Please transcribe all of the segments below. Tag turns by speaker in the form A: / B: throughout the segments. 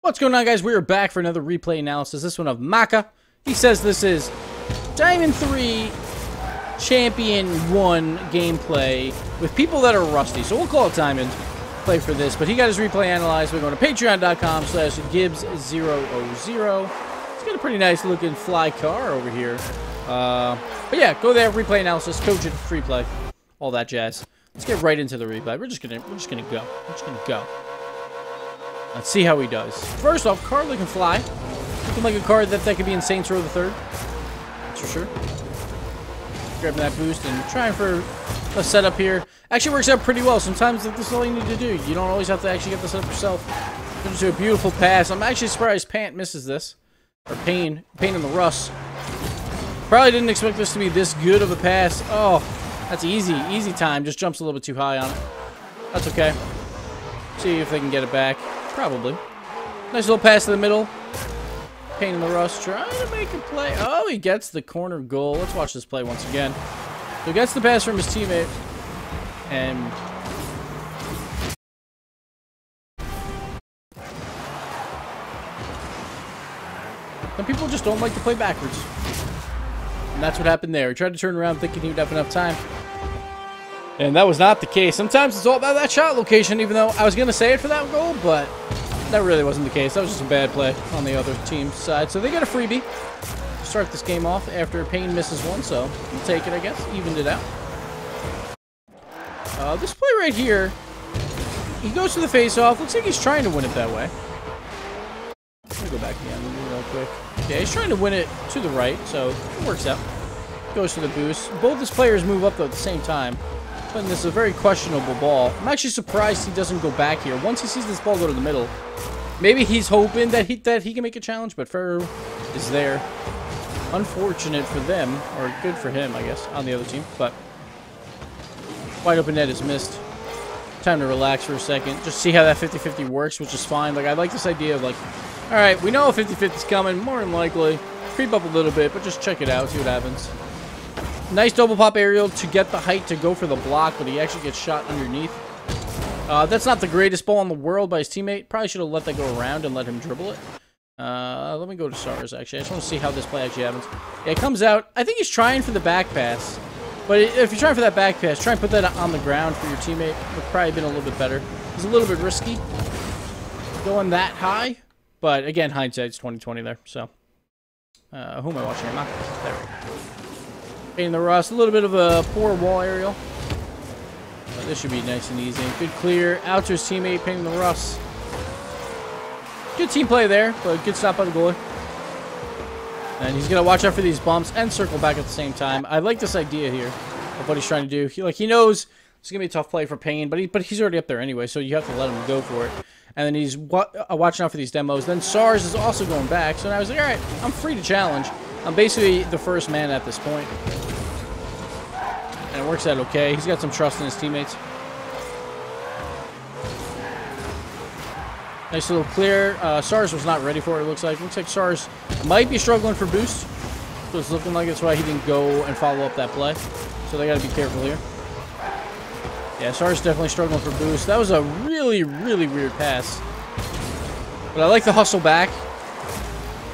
A: What's going on, guys? We are back for another replay analysis. This one of Makka. He says this is Diamond 3 Champion 1 gameplay with people that are rusty. So we'll call it Diamond play for this. But he got his replay analyzed. We're going to patreon.com/Gibbs000. He's got a pretty nice looking fly car over here. But yeah, go there, replay analysis, coach it, free play, all that jazz. Let's get right into the replay. We're just gonna go. Let's see how he does. First off, card looking fly. Looking like a card that could be in Saints Row the Third. That's for sure. Grabbing that boost and trying for a setup here. Actually works out pretty well. Sometimes this is all you need to do. You don't always have to actually get the setup yourself. Just do a beautiful pass. I'm actually surprised Pant misses this. Or Pain in the Rust. Probably didn't expect this to be this good of a pass. Oh, that's easy time. Just jumps a little bit too high on it. That's okay. See if they can get it back. Probably. Nice little pass to the middle. Pain in the Rust trying to make a play. Oh, he gets the corner goal. Let's watch this play once again. So he gets the pass from his teammate. And some people just don't like to play backwards. And that's what happened there. He tried to turn around thinking he would have enough time. And that was not the case. Sometimes it's all about that shot location, even though I was going to say it for that goal, but that really wasn't the case. That was just a bad play on the other team's side. So they get a freebie to start this game off after Payne misses one, so we'll take it, I guess. Evened it out. This play right here, he goes to the face-off. Looks like he's trying to win it that way. Let me go back again real quick. Yeah, he's trying to win it to the right, so it works out. Goes to the boost. Both his players move up, though, at the same time. And this is a very questionable ball. I'm actually surprised he doesn't go back here. Once he sees this ball go to the middle, maybe he's hoping that he can make a challenge, but Ferrer is there. Unfortunate for them, or good for him, I guess, on the other team. But wide open net is missed. Time to relax for a second. Just see how that 50-50 works, which is fine. Like, I like this idea of, like, all right, we know a 50-50 is coming, more than likely. Creep up a little bit, but just check it out, see what happens. Nice double pop aerial to get the height to go for the block, but he actually gets shot underneath. That's not the greatest ball in the world by his teammate. Probably should have let that go around and let him dribble it. Let me go to SARS, actually. I just want to see how this play actually happens. Yeah, it comes out. I think he's trying for the back pass. But if you're trying for that back pass, try and put that on the ground for your teammate. Would probably have been a little bit better. It's a little bit risky going that high. But, again, hindsight's 20/20 there. So, who am I watching here? There we go. Pain in the Rust, a little bit of a poor wall aerial. But this should be nice and easy. Good clear, out to his teammate, Pain in the Rust. Good team play there, but good stop by the goalie. And he's gonna watch out for these bumps and circle back at the same time. I like this idea here of what he's trying to do. He knows it's gonna be a tough play for Pain, but he's already up there anyway, so you have to let him go for it. And then he's watching out for these demos. Then SARS is also going back, so now I was like, all right, I'm free to challenge. I'm basically the first man at this point. And it works out okay. He's got some trust in his teammates. Nice little clear. SARS was not ready for it, it looks like. Looks like SARS might be struggling for boost. So it's looking like that's why he didn't go and follow up that play. So they got to be careful here. Yeah, SARS definitely struggling for boost. That was a really, really weird pass. But I like the hustle back.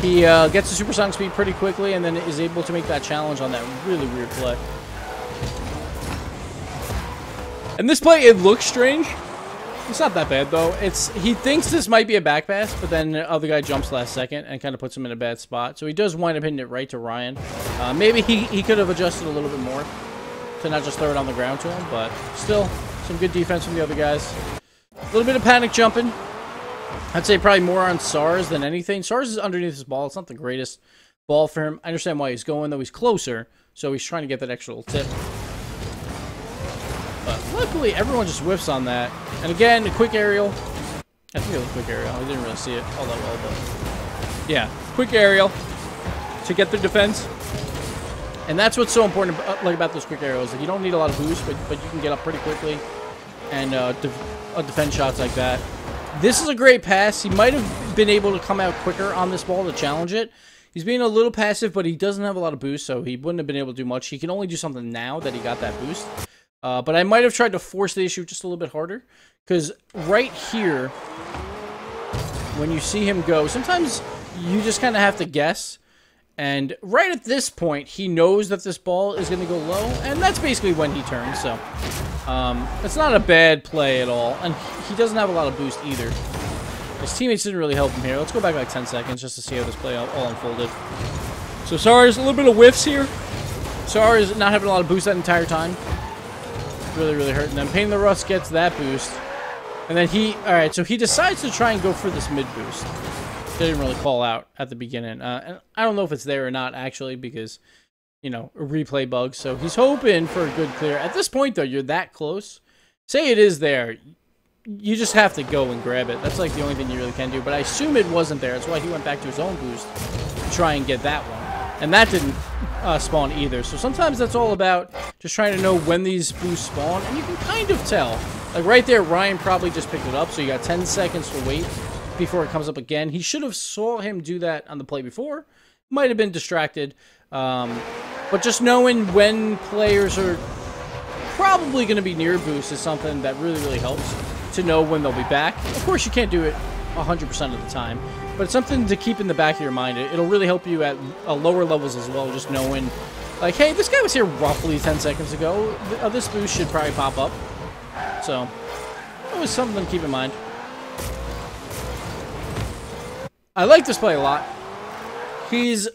A: He gets the supersonic speed pretty quickly and then is able to make that challenge on that really weird play. And this play, it looks strange. It's not that bad, though. He thinks this might be a back pass, but then the other guy jumps last second and kind of puts him in a bad spot. So he does wind up hitting it right to Ryan. Maybe he could have adjusted a little bit more to not just throw it on the ground to him, but still, some good defense from the other guys. A little bit of panic jumping. I'd say probably more on SARS than anything. SARS is underneath his ball. It's not the greatest ball for him. I understand why he's going, though. He's closer, so he's trying to get that extra little tip. But luckily, everyone just whiffs on that. And again, a quick aerial. I think it was a quick aerial. I didn't really see it all that well, but yeah, quick aerial to get the defense. And that's what's so important about those quick aerials. Like, you don't need a lot of boost, but you can get up pretty quickly and defend shots like that. This is a great pass. He might have been able to come out quicker on this ball to challenge it. He's being a little passive, but he doesn't have a lot of boost, so he wouldn't have been able to do much. He can only do something now that he got that boost. But I might have tried to force the issue just a little bit harder, because right here, when you see him go, sometimes you just kind of have to guess. And right at this point, he knows that this ball is going to go low, and that's basically when he turns. So it's not a bad play at all, and he doesn't have a lot of boost either. His teammates didn't really help him here. Let's go back like 10 seconds just to see how this play all unfolded. So Sars, a little bit of whiffs here. Sars not having a lot of boost that entire time. Really, really hurting them. Pain in the Rust gets that boost. And then alright, so he decides to try and go for this mid boost. They didn't really call out at the beginning. And I don't know if it's there or not, actually, because, you know, a replay bug. So he's hoping for a good clear. At this point, though, you're that close. Say it is there. You just have to go and grab it. That's, like, the only thing you really can do. But I assume it wasn't there. That's why he went back to his own boost to try and get that one. And that didn't spawn either. So sometimes that's all about just trying to know when these boosts spawn. And you can kind of tell. Like, right there, Ryan probably just picked it up. So you got 10 seconds to wait before it comes up again. He should have saw him do that on the play before. Might have been distracted. But just knowing when players are probably going to be near boost is something that really, really helps to know when they'll be back. Of course, you can't do it 100% of the time, but it's something to keep in the back of your mind. It'll really help you at lower levels as well, just knowing, like, hey, this guy was here roughly 10 seconds ago. This boost should probably pop up. So, always something to keep in mind. I like this play a lot. He's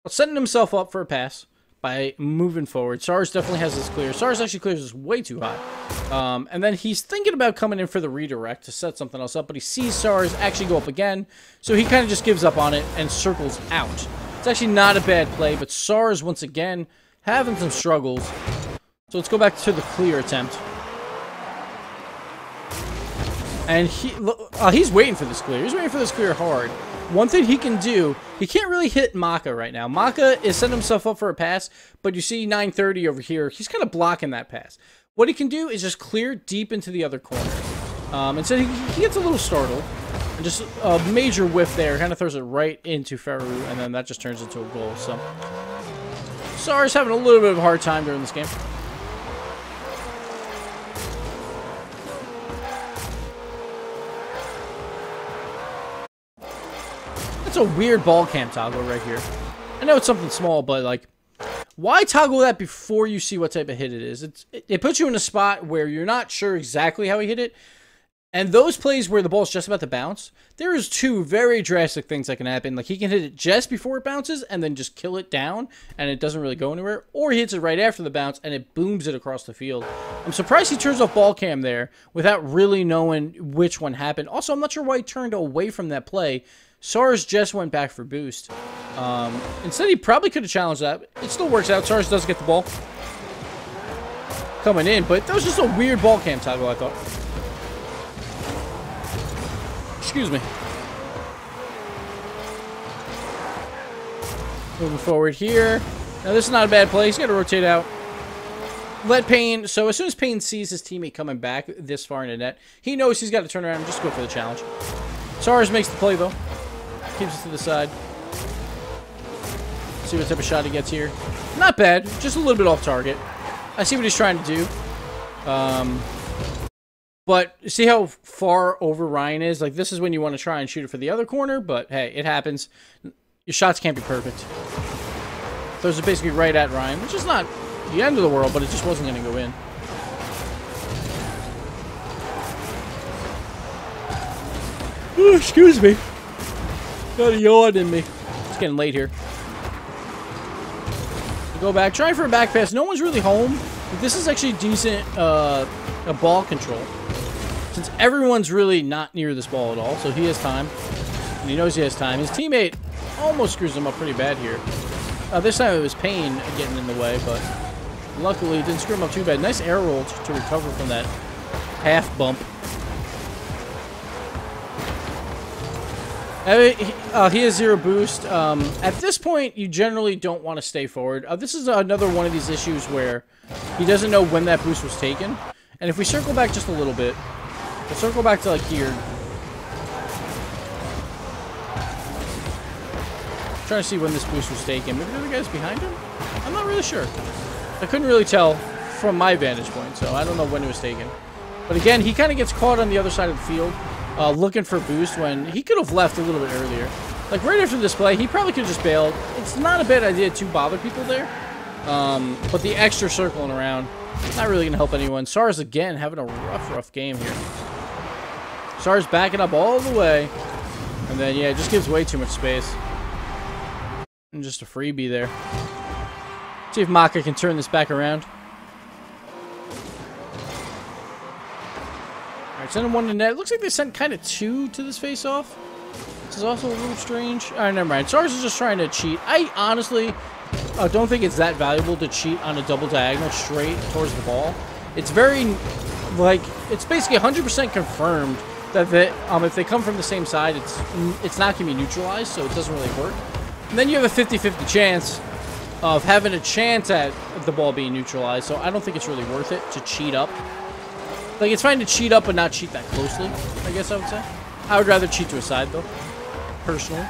A: setting himself up for a pass by moving forward. Sars definitely has this clear. Sars actually clears this way too high. And then he's thinking about coming in for the redirect to set something else up, but he sees Sars actually go up again, so he kind of just gives up on it and circles out. It's actually not a bad play, but Sars, once again, having some struggles. So let's go back to the clear attempt. And he's waiting for this clear. He's waiting for this clear hard. One thing he can do, he can't really hit Makka right now. Makka is setting himself up for a pass, but you see 930 over here. He's kind of blocking that pass. What he can do is just clear deep into the other corner. And so he gets a little startled. And just a major whiff there. Kind of throws it right into Ferru, and then that just turns into a goal. So Sars having a little bit of a hard time during this game. That's a weird ball cam toggle right here. I know it's something small, but, like, why toggle that before you see what type of hit it is? It puts you in a spot where you're not sure exactly how he hit it. And those plays where the ball's just about to bounce, there is two very drastic things that can happen. Like, he can hit it just before it bounces and then just kill it down and it doesn't really go anywhere. Or he hits it right after the bounce and it booms it across the field. I'm surprised he turns off ball cam there without really knowing which one happened. Also, I'm not sure why he turned away from that play. Sars just went back for boost. Instead, he probably could have challenged that. It still works out. Sars does get the ball coming in, but that was just a weird ball cam toggle, I thought. Excuse me. Moving forward here. Now, this is not a bad play. He's got to rotate out. Let Payne... So, as soon as Payne sees his teammate coming back this far in the net, he knows he's got to turn around and just go for the challenge. Sars makes the play, though. Keeps it to the side. See what type of shot he gets here. Not bad. Just a little bit off target. I see what he's trying to do. But see how far over Ryan is? Like, this is when you want to try and shoot it for the other corner, but hey, it happens. Your shots can't be perfect. Those are basically right at Ryan, which is not the end of the world, but it just wasn't going to go in. Oh, excuse me. Got a yawn in me. It's getting late here. Go back. Trying for a back pass. No one's really home. This is actually decent ball control. Since everyone's really not near this ball at all, so he has time. And he knows he has time. His teammate almost screws him up pretty bad here. This time it was Payne getting in the way, but luckily it didn't screw him up too bad. Nice air roll to recover from that half bump. He has zero boost. At this point, you generally don't want to stay forward. This is another one of these issues where he doesn't know when that boost was taken. And if we circle back just a little bit, we'll circle back to like here. I'm trying to see when this boost was taken. Maybe the other guy's behind him? I'm not really sure. I couldn't really tell from my vantage point, so I don't know when it was taken. But again, he kind of gets caught on the other side of the field. looking for boost when he could have left a little bit earlier. Like, right after this play, he probably could have just bailed. It's not a bad idea to bother people there. But the extra circling around, not really going to help anyone. SARS, again, having a rough game here. SARS backing up all the way. And then, yeah, it just gives way too much space. And just a freebie there. See if Makka can turn this back around. Alright, sending one to net. Looks like they sent kind of two to this face-off. This is also a little strange. Alright, never mind. SARS is just trying to cheat. I honestly don't think it's that valuable to cheat on a double diagonal straight towards the ball. It's very, like, it's basically 100% confirmed that if they come from the same side, it's not going to be neutralized, so it doesn't really work. And then you have a 50-50 chance of having a chance at the ball being neutralized, so I don't think it's really worth it to cheat up. Like, it's fine to cheat up but not cheat that closely, I guess I would say. I would rather cheat to a side, though, personally.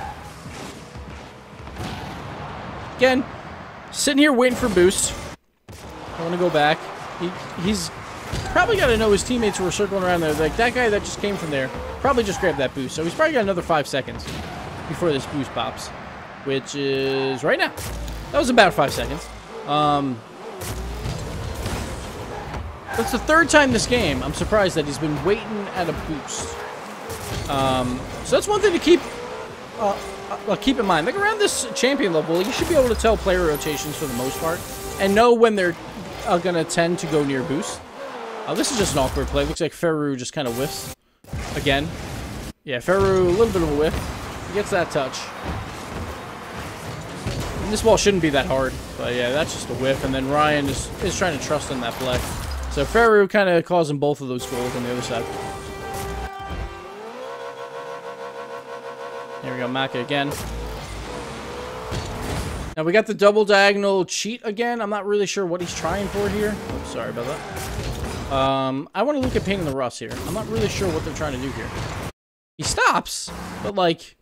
A: Again, sitting here waiting for boost. I want to go back. He's probably got to know his teammates who are circling around there. Like, that guy that just came from there probably just grabbed that boost. So he's probably got another 5 seconds before this boost pops, which is right now. That was about 5 seconds. That's the third time this game. I'm surprised that he's been waiting at a boost. So that's one thing to keep in mind. Like, around this champion level, you should be able to tell player rotations for the most part and know when they're going to tend to go near boost. This is just an awkward play. Looks like Ferru just kind of whiffs again. Yeah, Ferru, a little bit of a whiff. He gets that touch. And this ball shouldn't be that hard, but yeah, that's just a whiff. And then Ryan is trying to trust in that play. So Ferru kind of causing both of those goals on the other side. There we go, Makka again. Now we got the double diagonal cheat again. I'm not really sure what he's trying for here. Oh, sorry about that. I want to look at Pain in the Rust here. I'm not really sure what they're trying to do here. He stops, but like,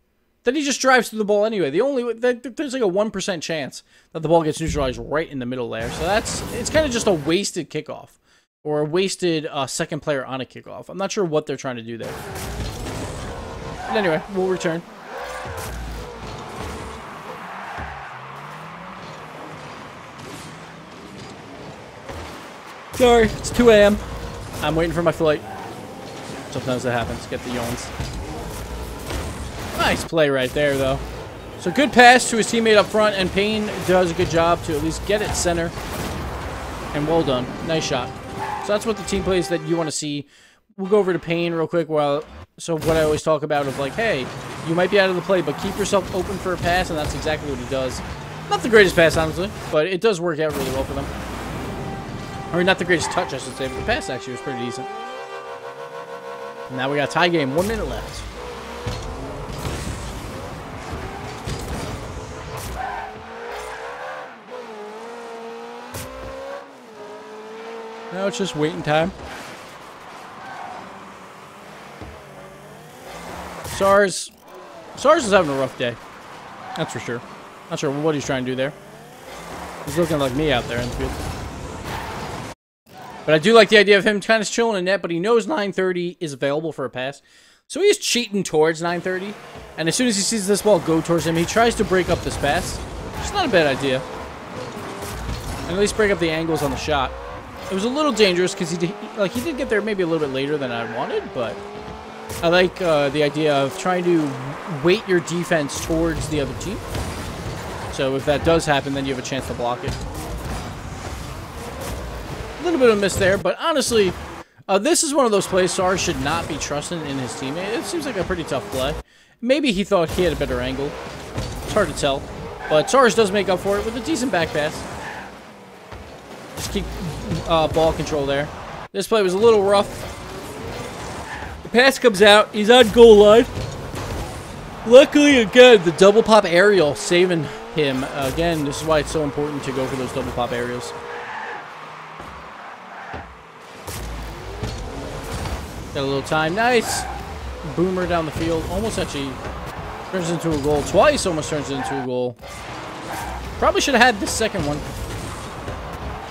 A: then he just drives through the ball anyway. There's like a 1% chance that the ball gets neutralized right in the middle there. So it's kind of just a wasted kickoff. Or a wasted second player on a kickoff. I'm not sure what they're trying to do there. But anyway, we'll return. Sorry, it's 2 a.m. I'm waiting for my flight. Sometimes that happens. Get the yawns. Nice play right there, though. So good pass to his teammate up front, and Payne does a good job to at least get it center. And well done. Nice shot. So that's what the team plays that you want to see. We'll go over to Payne real quick. So what I always talk about of like, hey, you might be out of the play, but keep yourself open for a pass, and that's exactly what he does. Not the greatest pass, honestly, but it does work out really well for them. Or not the greatest touch, I should say, but the pass actually was pretty decent. And now we got a tie game. 1 minute left. Now it's just waiting time. SARS is having a rough day. That's for sure. Not sure what he's trying to do there. He's looking like me out there in the field. But I do like the idea of him kind of chilling in net, but he knows 930 is available for a pass. So he's cheating towards 930. And as soon as he sees this ball go towards him, he tries to break up this pass. It's not a bad idea. And at least break up the angles on the shot. It was a little dangerous because he did get there maybe a little bit later than I wanted, but I like the idea of trying to weight your defense towards the other team. So if that does happen, then you have a chance to block it. A little bit of a miss there, but honestly, this is one of those plays SARS should not be trusting in his teammate. It seems like a pretty tough play. Maybe he thought he had a better angle. It's hard to tell. But SARS does make up for it with a decent back pass. Just keep ball control there. This play was a little rough. The pass comes out. He's on goal line. Luckily, again, the double pop aerial saving him. Again, this is why it's so important to go for those double pop aerials. Got a little time. Nice. Boomer down the field. Almost actually turns into a goal. Twice almost turns it into a goal. Probably should have had the second one.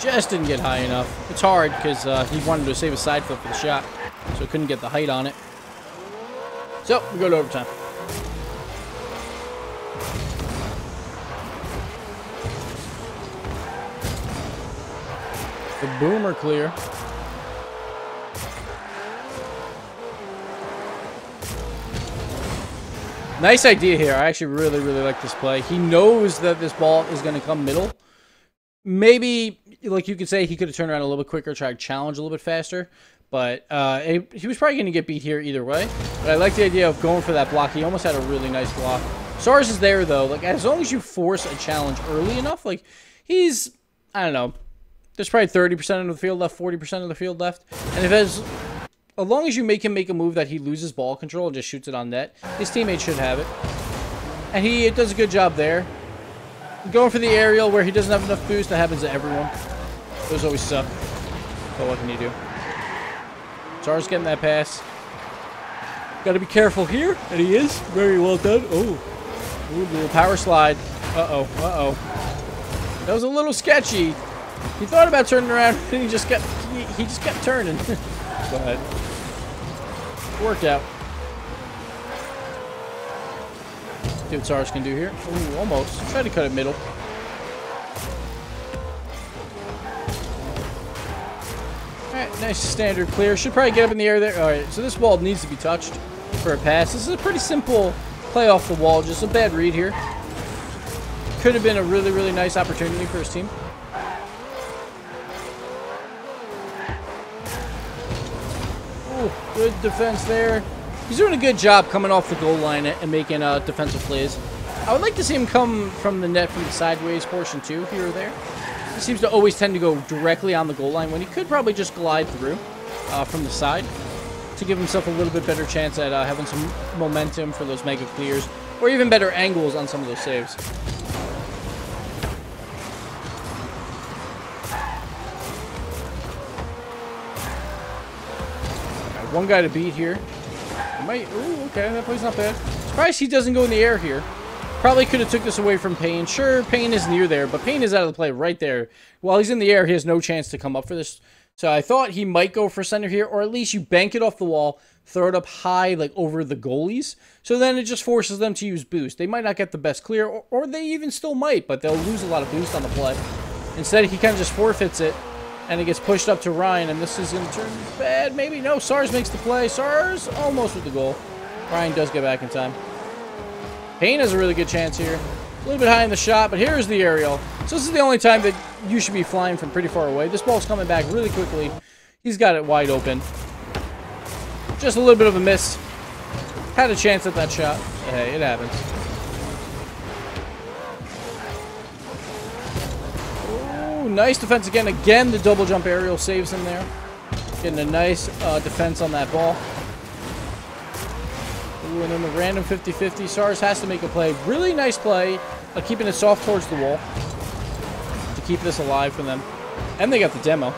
A: Just didn't get high enough. It's hard because he wanted to save a side flip for the shot, so he couldn't get the height on it. So, we go to overtime. The boomer clear. Nice idea here. I actually really, really like this play. He knows that this ball is going to come middle. Maybe, like you could say, he could have turned around a little bit quicker, tried to challenge a little bit faster. But he was probably going to get beat here either way. But I like the idea of going for that block. He almost had a really nice block. SARS is there, though. Like, as long as you force a challenge early enough, like, he's, I don't know, there's probably 30% of the field left, 40% of the field left. And as long as you make him make a move that he loses ball control and just shoots it on net, his teammate should have it. And he does a good job there. Going for the aerial where he doesn't have enough boost, that happens to everyone. Those always suck. But what can you do? SARS getting that pass. Got to be careful here, and he is. Very well done. Oh, ooh, little power slide. Uh-oh, uh-oh. That was a little sketchy. He thought about turning around, and he just kept turning. But worked out. See what SARS can do here. Ooh, almost. Try to cut it middle. Alright, nice standard clear. Should probably get up in the air there. Alright, so this ball needs to be touched for a pass. This is a pretty simple play off the wall. Just a bad read here. Could have been a really, really nice opportunity for his team. Ooh, good defense there. He's doing a good job coming off the goal line and making defensive plays. I would like to see him come from the net from the sideways portion too, here or there. He seems to always tend to go directly on the goal line when he could probably just glide through from the side to give himself a little bit better chance at having some momentum for those mega clears or even better angles on some of those saves. Right, one guy to beat here. Ooh, okay, that play's not bad. Surprised he doesn't go in the air here. Probably could have took this away from Payne. Sure, Payne is near there, but Payne is out of the play right there. While he's in the air, he has no chance to come up for this. So I thought he might go for center here, or at least you bank it off the wall, throw it up high, like over the goalies. So then it just forces them to use boost. They might not get the best clear, or they even still might, but they'll lose a lot of boost on the play. Instead, he kind of just forfeits it, and it gets pushed up to Ryan, and this is going to turn bad. Maybe. No, SARS makes the play. SARS almost with the goal. Ryan does get back in time. Payne has a really good chance here. A little bit high in the shot, but here's the aerial. So this is the only time that you should be flying from pretty far away. This ball's coming back really quickly. He's got it wide open. Just a little bit of a miss. Had a chance at that shot. But hey, it happens. Ooh, nice defense again. Again, the double jump aerial saves him there. Getting a nice defense on that ball. Ooh, and then the random 50-50. SARS has to make a play. Really nice play. Keeping it soft towards the wall. To keep this alive for them. And they got the demo.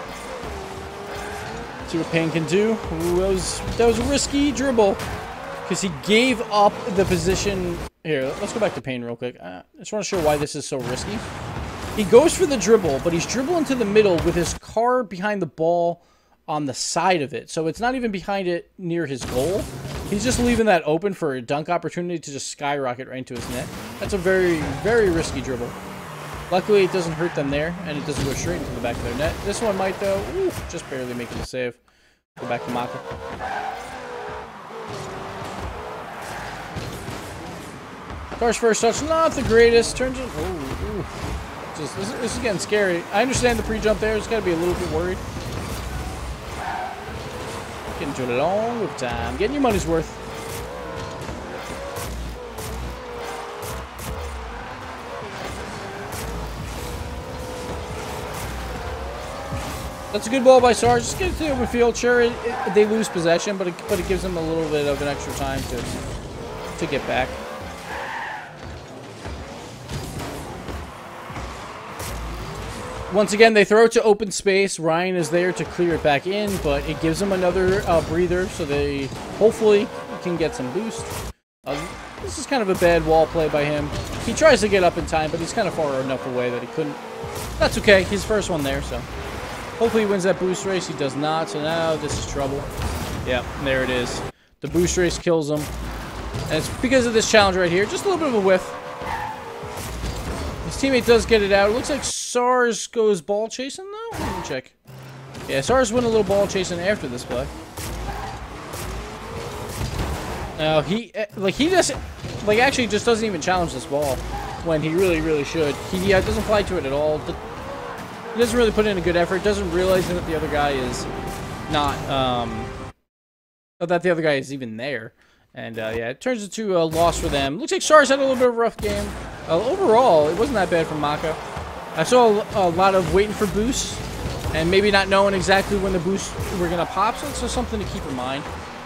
A: See what Payne can do. Ooh, that was a risky dribble. Because he gave up the position. Here, let's go back to Payne real quick. I just want to show why this is so risky. He goes for the dribble, but he's dribbling to the middle with his car behind the ball on the side of it. So it's not even behind it near his goal. He's just leaving that open for a dunk opportunity to just skyrocket right into his net. That's a very, very risky dribble. Luckily, it doesn't hurt them there, and it doesn't go straight into the back of their net. This one might, though. Ooh, just barely making the save. Go back to Makka. Car's first touch, not the greatest. Turns in. Ooh. This is getting scary. I understand the pre-jump there. Just got to be a little bit worried. Getting to a long time. Getting your money's worth. That's a good ball by SARS. Just get it to the open field. Sure, they lose possession, but it gives them a little bit of an extra time to get back. Once again, they throw it to open space. Ryan is there to clear it back in, but it gives them another breather, so they hopefully can get some boost. This is kind of a bad wall play by him. He tries to get up in time, but he's kind of far enough away that he couldn't. That's okay. His first one there, so hopefully he wins that boost race. He does not, so now this is trouble. Yep, there it is. The boost race kills him. And it's because of this challenge right here. Just a little bit of a whiff. His teammate does get it out. It looks like SARS goes ball chasing, though. Let me check. Yeah, SARS went a little ball chasing after this play. No, he doesn't, like, actually just doesn't even challenge this ball when he really should. He doesn't fly to it at all. He doesn't really put in a good effort. Doesn't realize that the other guy is not, that the other guy is even there. And, yeah, it turns into a loss for them. Looks like SARS had a little bit of a rough game. Overall, it wasn't that bad from Makka. I saw a lot of waiting for boosts and maybe not knowing exactly when the boosts were going to pop. So it's just something to keep in mind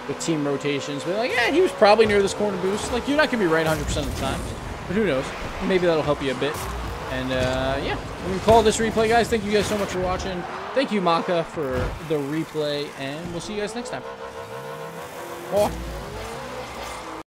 A: with team rotations. But, like, yeah, he was probably near this corner boost. Like, you're not going to be right 100% of the time. But who knows? Maybe that'll help you a bit. And, yeah, we can call this replay, guys. Thank you guys so much for watching. Thank you, Makka, for the replay. And we'll see you guys next time. Bye.